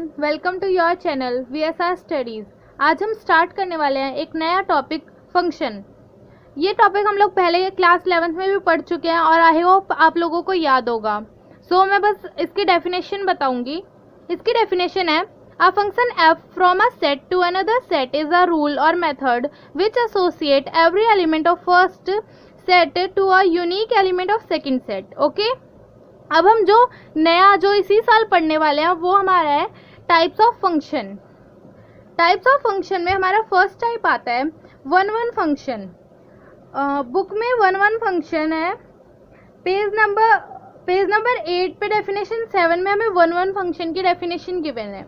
Everyone, welcome to your channel VSR studies. आज हम start करने वाले हैं एक नया टॉपिक, फंक्शन। ये टॉपिक हम लोग पहले क्लास 11th में भी पढ़ चुके हैं और आई होप आप लोगों को याद होगा। मैं बस इसकी डेफिनेशन बताऊंगी। इसकी डेफिनेशन है, a function f from a set to another set is a rule और method which associate every element of first set to a unique element of second set. Okay, अब हम जो इसी साल पढ़ने वाले हैं वो हमारा है types of function. Types of function में हमारा फर्स्ट टाइप आता है वन वन फंक्शन। बुक में वन वन फंक्शन है, पेज नंबर 8 पे डेफिनेशन 7 में हमें वन वन फंक्शन की डेफिनेशन गिवन है।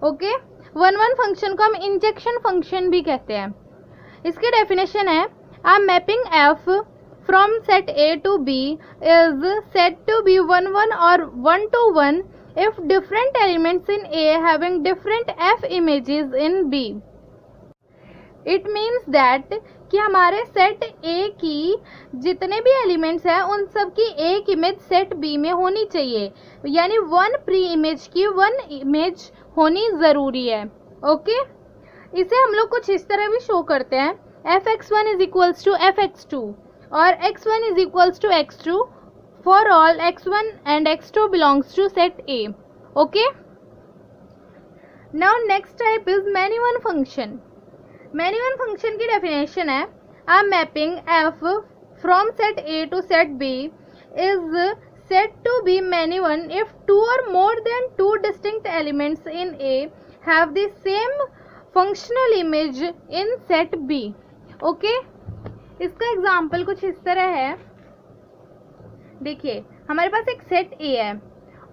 ओके, वन वन फंक्शन को हम इंजेक्शन फंक्शन भी कहते हैं। इसकी डेफिनेशन है, a mapping F from set A to B is said to be 1 1 or 1 to 1 if different elements in A having different F images in B. It means that कि हमारे set A की जितने भी elements हैं उन सब की एक इमेज सेट B में होनी चाहिए, यानी वन प्री इमेज की वन इमेज होनी ज़रूरी है। ओके, इसे हम लोग कुछ इस तरह भी शो करते हैं, fx1 is equals to fx2 और x1 is equals to x2 for all x1 and x2 belongs to set A. Okay, now next type is many one function. Many one function की definition है, a mapping f from set A to set B is said to be many one if two or more than two distinct elements in A have the same functional image in set B. Okay, इसका example कुछ इस तरह है। देखिए, हमारे पास एक set A है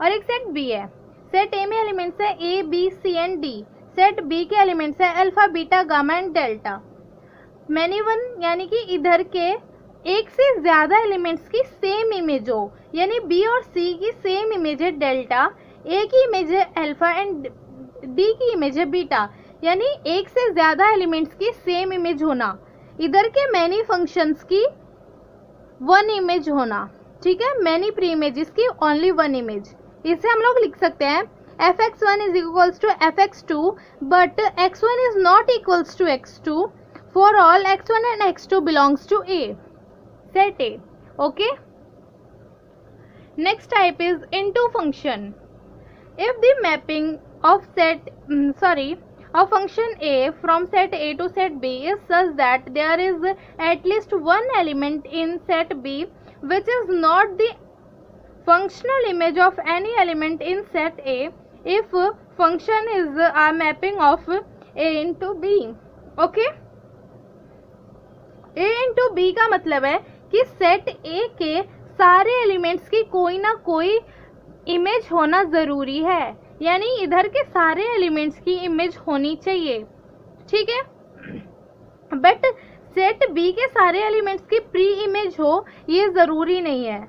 और एक सेट B है। सेट A में एलिमेंट्स है A, B, C and D। Set B के एलिमेंट्स है alpha, beta, gamma and delta. Many one यानी कि इधर के एक से ज़्यादा एलिमेंट्स की सेम इमेज हो, यानी B और C की सेम इमेज है डेल्टा, A की इमेज है अल्फा एंड D की इमेज है बीटा, यानी एक से ज़्यादा एलिमेंट्स की सेम इमेज होना। इधर के मैनी फंक्शंस की वन इमेज होना। ठीक है, मैनी प्री इमेजेस की ओनली वन इमेज। इसे हम लोग लिख सकते हैं fx1 is equals to fx2 but x1 is not equals to x2 for all x1 and x2 belongs to A, set A. Okay, next type is into function. If the mapping of of function A from set A to set B is such that there is at least one element in set B which is not the functional image of any element in set A, if function is a mapping of A into B. Okay, A into B का मतलब है कि set A के सारे elements की कोई ना कोई इमेज होना ज़रूरी है, यानी इधर के सारे एलिमेंट्स की इमेज होनी चाहिए। ठीक है, बट सेट बी के सारे एलिमेंट्स की प्री इमेज हो ये ज़रूरी नहीं है।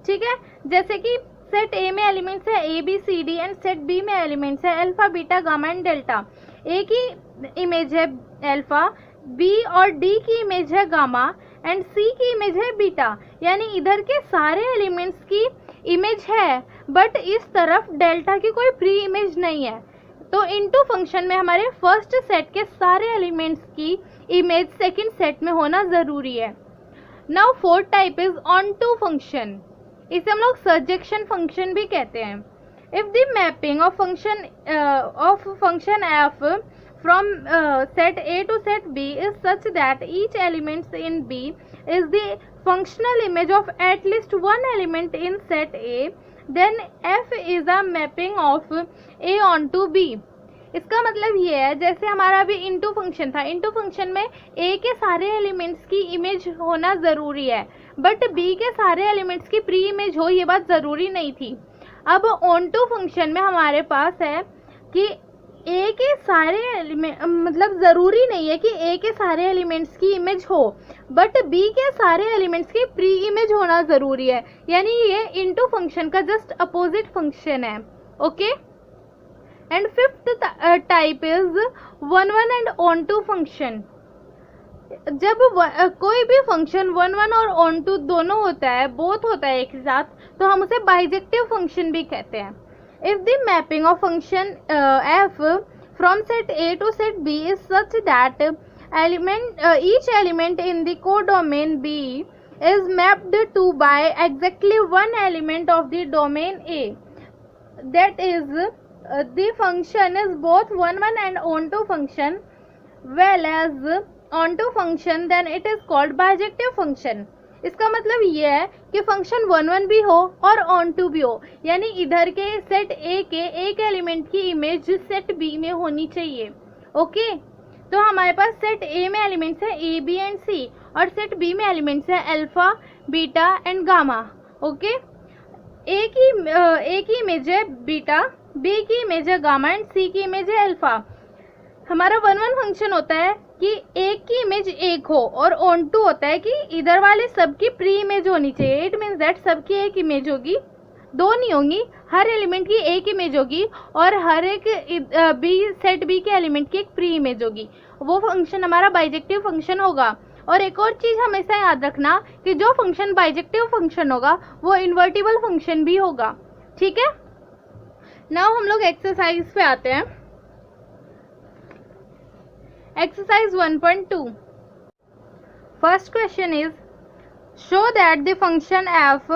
ठीक है, जैसे कि सेट ए में एलिमेंट्स है A B C D and set B में एलिमेंट्स है alpha, beta, gamma and delta. A की इमेज है अल्फा, बी और डी की इमेज है गामा एंड सी की इमेज है बीटा, यानी इधर के सारे एलिमेंट्स की इमेज है बट इस तरफ डेल्टा की कोई प्री इमेज नहीं है। तो इनटू फंक्शन में हमारे फर्स्ट सेट के सारे एलिमेंट्स की इमेज सेकंड सेट में होना ज़रूरी है। Now fourth type is onto function. इसे हम लोग सर्जेक्शन फंक्शन भी कहते हैं। If the mapping of function f from set A to set B is such that each element in B is the functional image of at least one element in set A, then F is a mapping of A onto B. इसका मतलब ये है, जैसे हमारा अभी into function था, into function में A के सारे एलिमेंट्स की इमेज होना ज़रूरी है बट B के सारे एलिमेंट्स की प्री इमेज हो ये बात ज़रूरी नहीं थी। अब ऑन टू फंक्शन में हमारे पास है कि ए के सारे एलिमेंट, मतलब ज़रूरी नहीं है कि ए के सारे एलिमेंट्स की इमेज हो बट बी के सारे एलिमेंट्स की प्री इमेज होना ज़रूरी है, यानी ये इनटू फंक्शन का जस्ट अपोजिट फंक्शन है। Okay, and fifth type is one one and onto function. जब कोई भी फंक्शन वन वन और ऑन टू दोनों होता है, बोथ होता है एक साथ, तो हम उसे बाइजेक्टिव फंक्शन भी कहते हैं। if the mapping of function f from set A to set B is such that each element in the codomain B is mapped to by exactly one element of the domain A, that is the function is both one and onto function well as onto function, then it is called bijective function. इसका मतलब ये है कि function one भी हो और on to भी हो, यानी इधर के सेट ए के एक एलिमेंट की इमेज सेट बी में होनी चाहिए. ओके, तो हमारे पास सेट ए में एलिमेंट्स है ए बी एंड सी और सेट बी में एलिमेंट्स है alpha beta and gamma. Okay, A की इमेज है बीटा, बी की इमेज है गामा एंड सी की इमेज है अल्फा. हमारा वन फंक्शन होता है कि एक की इमेज एक हो और ऑन टू होता है कि इधर वाले सबकी प्री इमेज होनी चाहिए. इट मीन्स दैट सबकी एक इमेज होगी, दो नहीं होंगी, हर एलिमेंट की एक इमेज होगी और हर एक सेट बी के एलिमेंट की एक प्री इमेज होगी. वो फंक्शन हमारा बाइजेक्टिव फंक्शन होगा. और एक और चीज़ हमेशा याद रखना कि जो फंक्शन बाइजेक्टिव फंक्शन होगा वो इन्वर्टिबल फंक्शन भी होगा. ठीक है, नाउ हम लोग एक्सरसाइज पे आते हैं. Exercise 1.2. First question is, show that the function f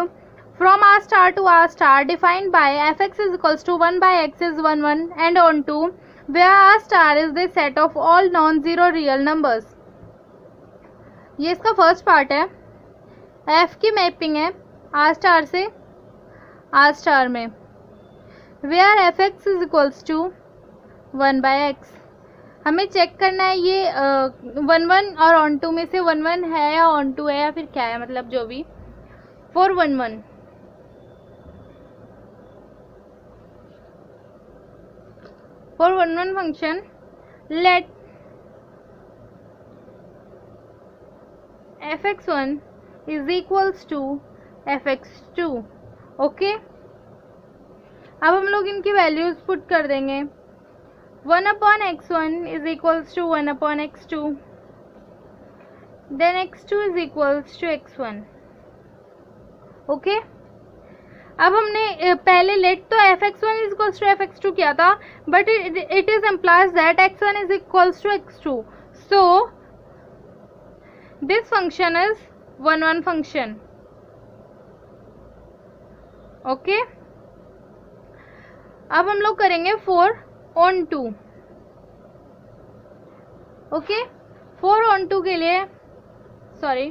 from r star to r star defined by fx is equals to 1 by x is 1 1 and on to where r star is the set of all non-zero real numbers. ये इसका first part है. f की mapping है r star से r star में, where fx is equals to 1 by x. हमें check करना है ये 1 1 और ऑन टू में से 1 1 है या ऑन टू है या फिर क्या है, मतलब जो भी. For 1 1 function let fx1 is equals to fx2. Okay, अब हम लोग इनकी वैल्यूज पुट कर देंगे. 1 upon x1 is equals to 1 upon x2, then x2 is equals to x1. Okay, अब हमने पहले लेट तो fx1 is equals to fx2 किया था, but it is implies that x1 is equals to x2, so this function is 1 1 function. Okay, अब हम लोग करेंगे 4 on 2. ओके, 4 on 2 के लिए सॉरी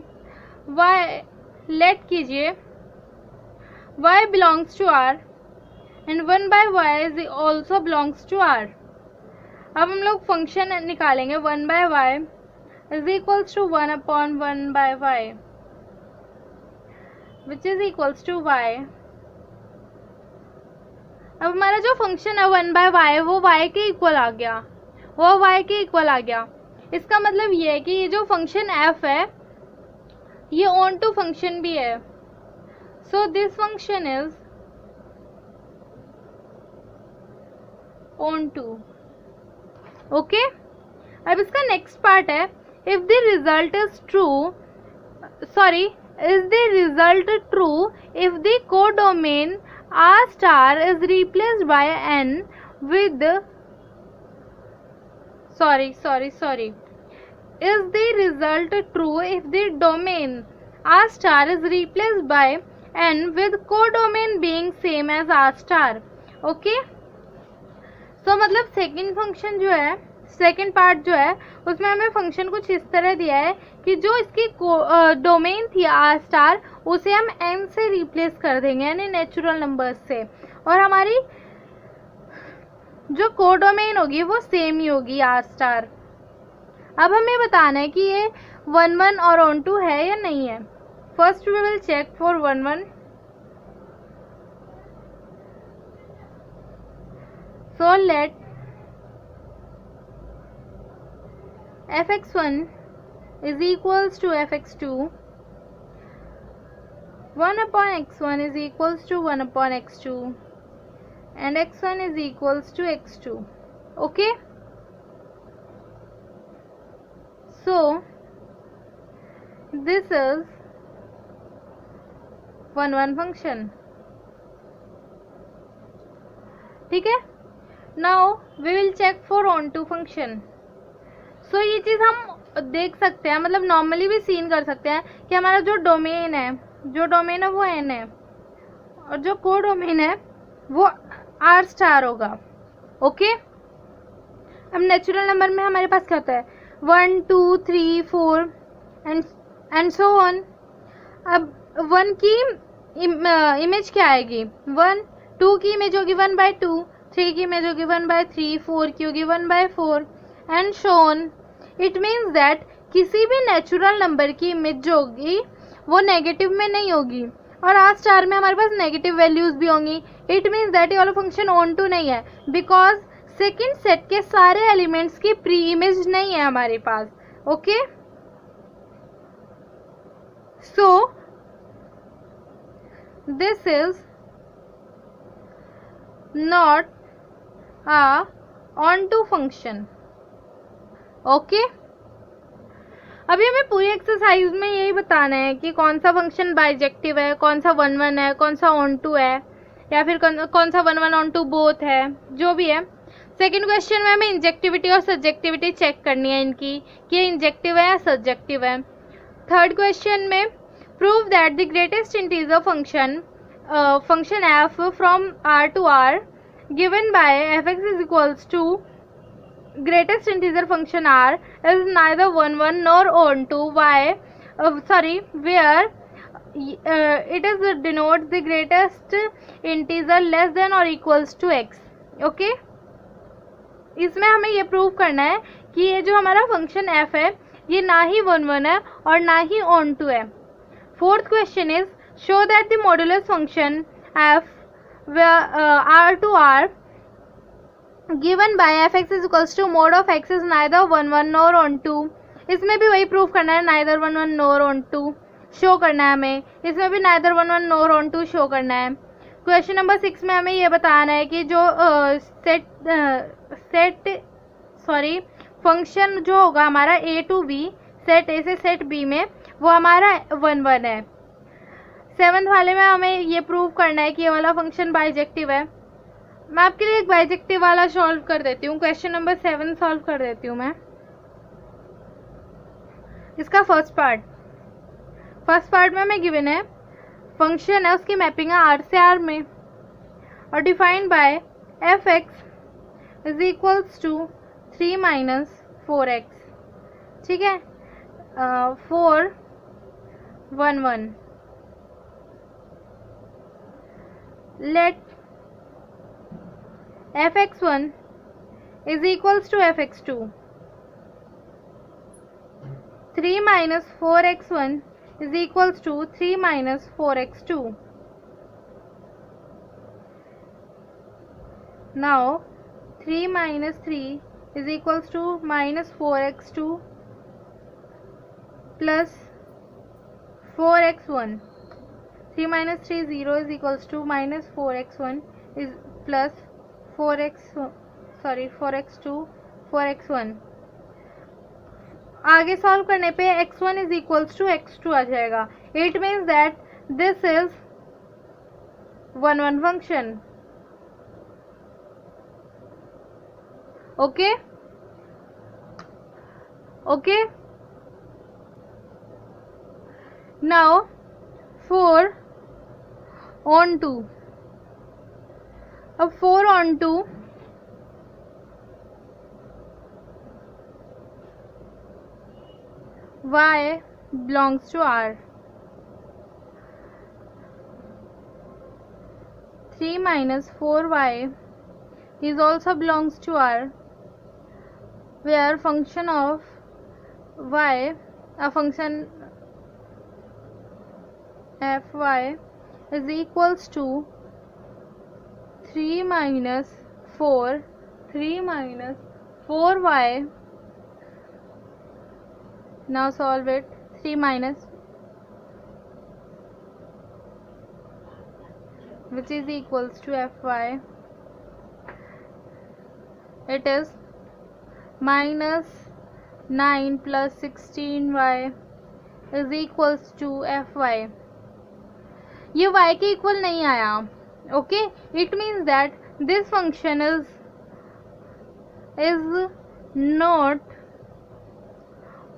y लेट कीजिए y belongs to r and 1 by y is also belongs to r. अब हम लोग फंक्शन निकालेंगे 1 by y is equals to 1 upon 1 by y which is equals to y. अब हमारा जो फंक्शन है 1 by y वो y के इक्वल आ गया, इसका मतलब ये है कि ये जो फंक्शन f है ये ऑन टू फंक्शन भी है. So this function is onto. Okay, अब इसका नेक्स्ट पार्ट है, if the result is true is the result true if the codomain r star is replaced by n with is the result true if the domain r star is replaced by n with codomain being same as r star. Okay, तो मतलब second part जो है उसमें हमें function कुछ इस तरह दिया है कि जो इसकी डोमेन थी आर स्टार उसे हम एन से रिप्लेस कर देंगे, यानी नेचुरल नंबर्स से, और हमारी जो कोडोमेन होगी वो सेम ही होगी आर स्टार. अब हमें बताना है कि ये 1 1 और ऑन टू है या नहीं है. First we will check for 1 1. So let fx1 is equals to fx2, 1 upon x1 is equals to 1 upon x2 and x1 is equals to x2. Okay, so this is 1 1 function. ठीक है। Now we will check for onto function. So ये चीज़ हम देख सकते हैं, मतलब normally भी सीन कर सकते हैं कि हमारा जो डोमेन है वो n है और जो को डोमेन है वो r स्टार होगा। ओके, अब नेचुरल नंबर में हमारे पास क्या होता है 1 2 3 4 एंड सो ऑन। अब 1 की इमेज क्या आएगी 1, 2 की इमेज होगी 1/2, 3 की इमेज होगी 1/3, 4 की होगी 1/4 and so on. It means that किसी भी नेचुरल नंबर की इमेज जो होगी वो नेगेटिव में नहीं होगी और आर स्टार में हमारे पास नेगेटिव वैल्यूज भी होंगी। इट मीन्स दैट ये वाला फंक्शन ऑन टू नहीं है बिकॉज सेकेंड सेट के सारे एलिमेंट्स की प्री इमेज नहीं है हमारे पास। Okay, so this is not a onto function. Okay, अभी हमें पूरी एक्सरसाइज में यही बताना है कि कौन सा फंक्शन बाइजेक्टिव है, कौन सा 1 1 है, कौन सा ऑन टू है, या फिर कौन सा 1 1 ऑन टू बोथ है, जो भी है। सेकंड क्वेश्चन में हमें इंजेक्टिविटी और सब्जेक्टिविटी चेक करनी है इनकी कि इंजेक्टिव है या सब्जेक्टिव है। थर्ड क्वेश्चन में prove that the greatest integer function f from R to R given by f x is equals to greatest integer function r is neither 1 1 nor on to where it is denotes the greatest integer less than or equals to x। Okay, इसमें हमें ये prove करना है कि ये जो हमारा function f है ये ना ही 1 1 है और ना ही on to है। Fourth question is show that the modulus function f r to r given by f(x) is equals to mod of x is neither 1 1 nor on 2। इसमें भी वही प्रूफ करना है, neither 1 1 nor on 2 शो करना है हमें। इसमें भी neither 1 1 nor on 2 शो करना है। क्वेश्चन नंबर 6 में हमें ये बताना है कि जो फंक्शन जो होगा हमारा a to b, set a से सेट b में, वो हमारा 1 1 है। सेवन्थ वाले में हमें ये प्रूव करना है कि ये वाला फंक्शन बाइजेक्टिव है। मैं आपके लिए एक बाइजेक्टिव वाला सॉल्व कर देती हूँ, क्वेश्चन नंबर 7 सॉल्व कर देती हूँ मैं। इसका फर्स्ट पार्ट में हमें गिवन है फंक्शन है, उसकी मैपिंग है आर से आर में और defined by f x is equals to 3 - 4x। ठीक है, 4 1 1 let fx1 is equals to fx2। 3 - 4x1 is equals to 3 - 4x2। Now 3 - 3 is equals to -4x2 plus 4x1। 3 - 3 0 is equals to -4x1 is plus 4x2 4x1। आगे solve करने पे x1 is equals to x2 आ जाएगा। It means that this is 1 1 function. Okay, now 4 on 2। अब 4 on 2 y belongs to r। 3 - 4y is also belongs to r, where function of y, a function fy is equals to 3 - 4y। Now solve it। 3 minus, which is equals to fy, it is -9 plus 16y is equals to fy। ये y के equal नहीं आया। Okay, it means that this function is not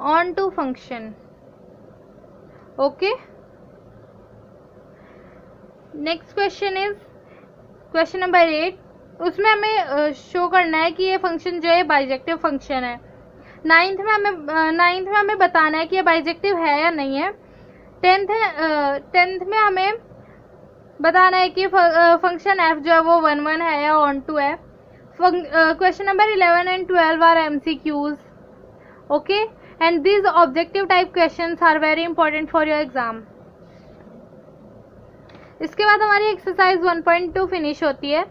onto function. Okay, next question is question number 8। उसमें हमें show करना है कि ये फंक्शन जो है बाइजेक्टिव फंक्शन है। नाइन्थ में हमें बताना है कि ये बाइजेक्टिव है या नहीं है। टेंथ में हमें बताना है कि फंक्शन एफ जो है वो 1 1 है या ऑन टू है। Question number 11 and 12 are MCQs। Okay, and these objective type questions are very important for your exam. इसके बाद हमारी एक्सरसाइज 1.2 फिनिश होती है।